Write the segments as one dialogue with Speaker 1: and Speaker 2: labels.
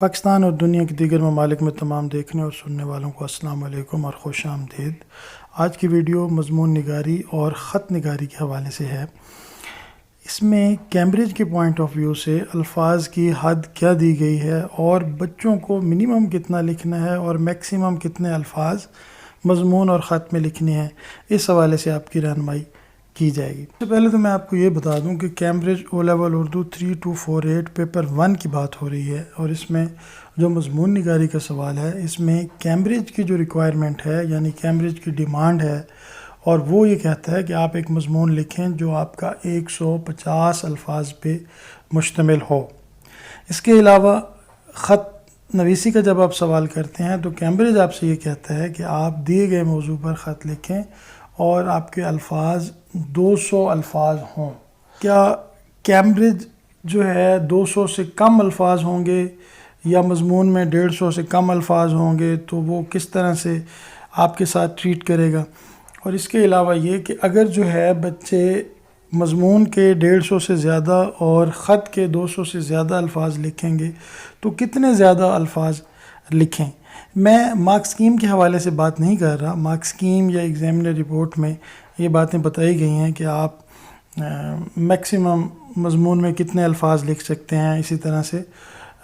Speaker 1: پاکستان اور دنیا کے دیگر ممالک میں تمام دیکھنے اور سننے والوں کو السلام علیکم اور خوش آمدید۔ آج کی ویڈیو مضمون نگاری اور خط نگاری کے حوالے سے ہے۔ اس میں کیمبرج کے پوائنٹ آف ویو سے الفاظ کی حد کیا دی گئی ہے اور بچوں کو منیمم کتنا لکھنا ہے اور میکسیمم کتنے الفاظ مضمون اور خط میں لکھنے ہیں، اس حوالے سے آپ کی رہنمائی کی جائے گی۔ سب سے پہلے تو میں آپ کو یہ بتا دوں کہ Cambridge O level Urdu 3248 paper 1 کی بات ہو رہی ہے، اور اس میں جو مضمون نگاری کا سوال ہے اس میں کیمبرج کی جو ریکوائرمنٹ ہے یعنی کیمبرج کی ڈیمانڈ ہے، اور وہ یہ کہتا ہے کہ آپ ایک مضمون لکھیں جو آپ کا 150 الفاظ پہ مشتمل ہو۔ اس کے علاوہ خط نویسی کا جب آپ سوال کرتے ہیں تو کیمبرج آپ سے یہ کہتا ہے کہ آپ دیے گئے موضوع پر خط لکھیں اور آپ کے الفاظ 200 الفاظ ہوں۔ کیا کیمبرج جو ہے 200 سے کم الفاظ ہوں گے یا مضمون میں 150 سے کم الفاظ ہوں گے تو وہ کس طرح سے آپ کے ساتھ ٹریٹ کرے گا؟ اور اس کے علاوہ یہ کہ اگر جو ہے بچے مضمون کے 150 سے زیادہ اور خط کے 200 سے زیادہ الفاظ لکھیں گے تو کتنے زیادہ الفاظ لکھیں؟ میں مارک سکیم کے حوالے سے بات نہیں کر رہا۔ مارک سکیم یا ایگزامنر رپورٹ میں یہ باتیں بتائی گئی ہیں کہ آپ میکسیمم مضمون میں کتنے الفاظ لکھ سکتے ہیں، اسی طرح سے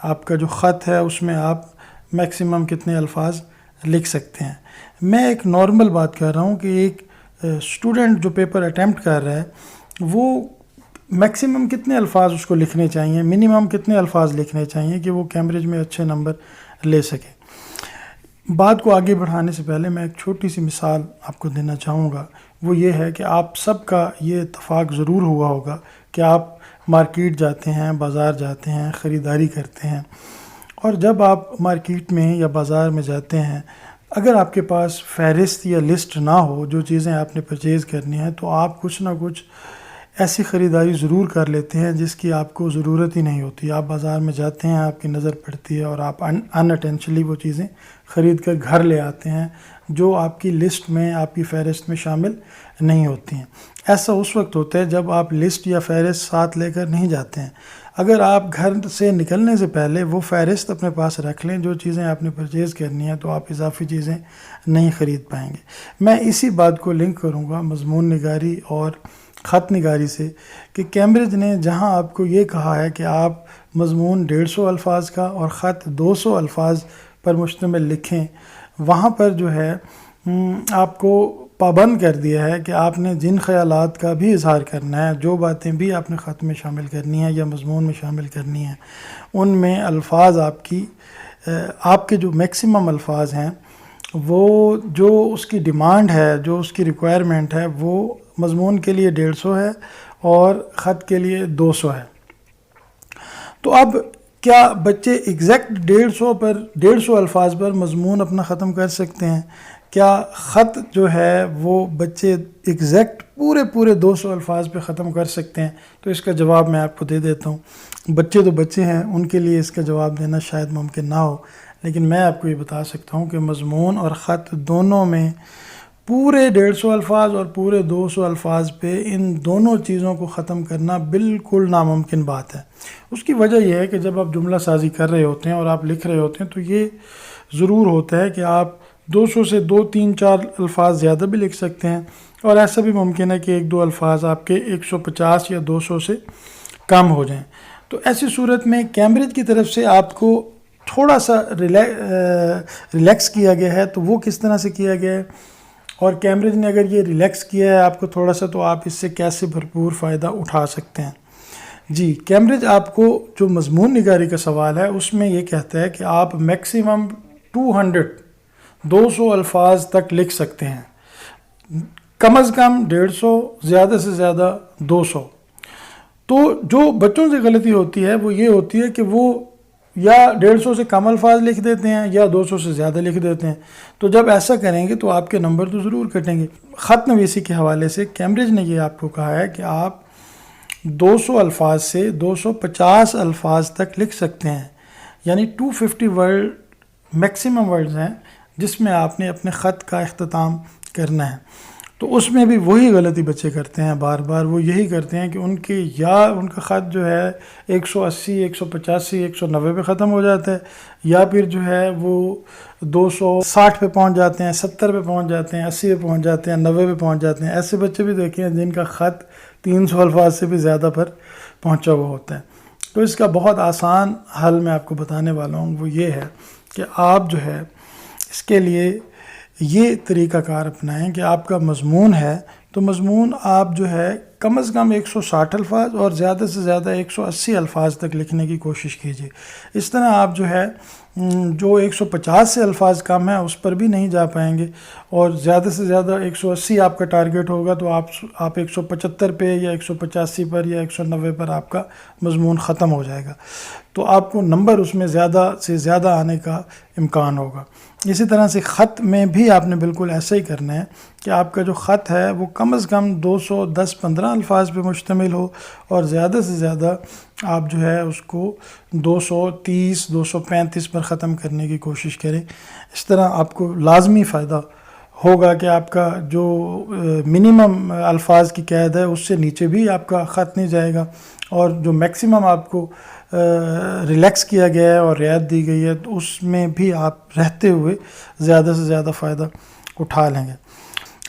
Speaker 1: آپ کا جو خط ہے اس میں آپ میکسیمم کتنے الفاظ لکھ سکتے ہیں۔ میں ایک نارمل بات کر رہا ہوں کہ ایک اسٹوڈنٹ جو پیپر اٹیمپٹ کر رہا ہے وہ میکسیمم کتنے الفاظ اس کو لکھنے چاہیے، منیمم کتنے الفاظ لکھنے چاہیے کہ وہ کیمبرج میں اچھے نمبر لے سکے۔ بات کو آگے بڑھانے سے پہلے میں ایک چھوٹی سی مثال آپ کو دینا چاہوں گا۔ وہ یہ ہے کہ آپ سب کا یہ اتفاق ضرور ہوا ہوگا کہ آپ مارکیٹ جاتے ہیں، بازار جاتے ہیں، خریداری کرتے ہیں، اور جب آپ مارکیٹ میں یا بازار میں جاتے ہیں اگر آپ کے پاس فہرست یا لسٹ نہ ہو جو چیزیں آپ نے پرچیز کرنی ہیں تو آپ کچھ نہ کچھ ایسی خریداری ضرور کر لیتے ہیں جس کی آپ کو ضرورت ہی نہیں ہوتی۔ آپ بازار میں جاتے ہیں، آپ کی نظر پڑتی ہے اور آپ انٹینشنلی وہ چیزیں خرید کر گھر لے آتے ہیں جو آپ کی لسٹ میں، آپ کی فہرست میں شامل نہیں ہوتی ہیں۔ ایسا اس وقت ہوتا ہے جب آپ لسٹ یا فہرست ساتھ لے کر نہیں جاتے ہیں۔ اگر آپ گھر سے نکلنے سے پہلے وہ فہرست اپنے پاس رکھ لیں جو چیزیں آپ نے پرچیز کرنی ہیں تو آپ اضافی چیزیں نہیں خرید پائیں گے۔ میں اسی بات کو لنک کروں گا مضمون نگاری اور خط نگاری سے کہ کیمبرج نے جہاں آپ کو یہ کہا ہے کہ آپ مضمون 150 الفاظ کا اور خط 200 الفاظ پر مشتمل لکھیں، وہاں پر جو ہے آپ کو پابند کر دیا ہے کہ آپ نے جن خیالات کا بھی اظہار کرنا ہے، جو باتیں بھی آپ نے خط میں شامل کرنی ہیں یا مضمون میں شامل کرنی ہیں، ان میں الفاظ آپ کے جو میکسیمم الفاظ ہیں وہ جو اس کی ڈیمانڈ ہے، جو اس کی ریکوائرمنٹ ہے، وہ مضمون کے لیے 150 ہے اور خط کے لیے 200 ہے۔ تو اب کیا بچے ایگزیکٹ 150 الفاظ پر مضمون اپنا ختم کر سکتے ہیں؟ کیا خط جو ہے وہ بچے ایگزیکٹ پورے 200 الفاظ پہ ختم کر سکتے ہیں؟ تو اس کا جواب میں آپ کو دے دیتا ہوں۔ بچے تو بچے ہیں، ان کے لیے اس کا جواب دینا شاید ممکن نہ ہو، لیکن میں آپ کو یہ بتا سکتا ہوں کہ مضمون اور خط دونوں میں پورے 150 الفاظ اور پورے 200 الفاظ پہ ان دونوں چیزوں کو ختم کرنا بالکل ناممکن بات ہے۔ اس کی وجہ یہ ہے کہ جب آپ جملہ سازی کر رہے ہوتے ہیں اور آپ لکھ رہے ہوتے ہیں تو یہ ضرور ہوتا ہے کہ آپ 200 سے 2 3 4 الفاظ زیادہ بھی لکھ سکتے ہیں، اور ایسا بھی ممکن ہے کہ 1-2 الفاظ آپ کے 150 یا 200 سے کم ہو جائیں۔ تو ایسی صورت میں کیمبرج کی طرف سے آپ کو تھوڑا سا ریلیکس کیا گیا ہے۔ تو وہ کس طرح سے کیا گیا ہے، اور کیمبرج نے اگر یہ ریلیکس کیا ہے آپ کو تھوڑا سا، تو آپ اس سے کیسے بھرپور فائدہ اٹھا سکتے ہیں؟ جی، کیمبرج آپ کو جو مضمون نگاری کا سوال ہے اس میں یہ کہتا ہے کہ آپ میکسیمم 200 الفاظ تک لکھ سکتے ہیں، کم از کم 150، زیادہ سے زیادہ 200۔ تو جو بچوں سے غلطی ہوتی ہے وہ یہ ہوتی ہے کہ وہ یا 150 سے کم الفاظ لکھ دیتے ہیں یا 200 سے زیادہ لکھ دیتے ہیں۔ تو جب ایسا کریں گے تو آپ کے نمبر تو ضرور کٹیں گے۔ خط نویسی کے حوالے سے کیمبرج نے یہ آپ کو کہا ہے کہ آپ 200 الفاظ سے 250 الفاظ تک لکھ سکتے ہیں، یعنی 250 ورڈ میکسیمم ورڈز ہیں جس میں آپ نے اپنے خط کا اختتام کرنا ہے۔ تو اس میں بھی وہی غلطی بچے کرتے ہیں بار بار. وہ یہی کرتے ہیں کہ ان کا خط جو ہے 180 185 190 پہ ختم ہو جاتا ہے, یا پھر جو ہے وہ 260 پہ پہنچ جاتے ہیں, 70 پہ پہنچ جاتے ہیں, 80 پہ پہنچ جاتے ہیں, 90 پہ پہنچ جاتے ہیں. ایسے بچے بھی دیکھیں جن کا خط 300 الفاظ سے بھی زیادہ پر پہنچا ہوا ہوتا ہے. تو اس کا بہت آسان حل میں آپ کو بتانے والا ہوں. وہ یہ ہے کہ آپ جو ہے اس کے لیے یہ طریقہ کار اپنائیں کہ آپ کا مضمون ہے تو مضمون آپ جو ہے کم از کم 160 الفاظ اور زیادہ سے زیادہ 180 الفاظ تک لکھنے کی کوشش کیجیے. اس طرح آپ جو ہے جو 150 سے الفاظ کم ہیں اس پر بھی نہیں جا پائیں گے, اور زیادہ سے زیادہ 180 آپ کا ٹارگیٹ ہوگا تو آپ 175 پہ یا 185 پر یا 190 پر آپ کا مضمون ختم ہو جائے گا, تو آپ کو نمبر اس میں زیادہ سے زیادہ آنے کا امکان ہوگا. اسی طرح سے خط میں بھی آپ نے بالکل ایسا ہی کرنا ہے کہ آپ کا جو خط ہے وہ کم از کم 210-15 الفاظ پہ مشتمل ہو, اور زیادہ سے زیادہ آپ جو ہے اس کو 230-235 پر ختم کرنے کی کوشش کریں. اس طرح آپ کو لازمی فائدہ ہوگا کہ آپ کا جو منیمم الفاظ کی قید ہے اس سے نیچے بھی آپ کا خط نہیں جائے گا, اور جو میکسیمم آپ کو ریلیکس کیا گیا ہے اور رعایت دی گئی ہے تو اس میں بھی آپ رہتے ہوئے زیادہ سے زیادہ فائدہ اٹھا لیں گے.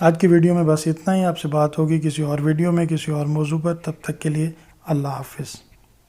Speaker 1: آج کی ویڈیو میں بس اتنا ہی. آپ سے بات ہوگی کسی اور ویڈیو میں کسی اور موضوع پر. تب تک کے لیے اللہ حافظ.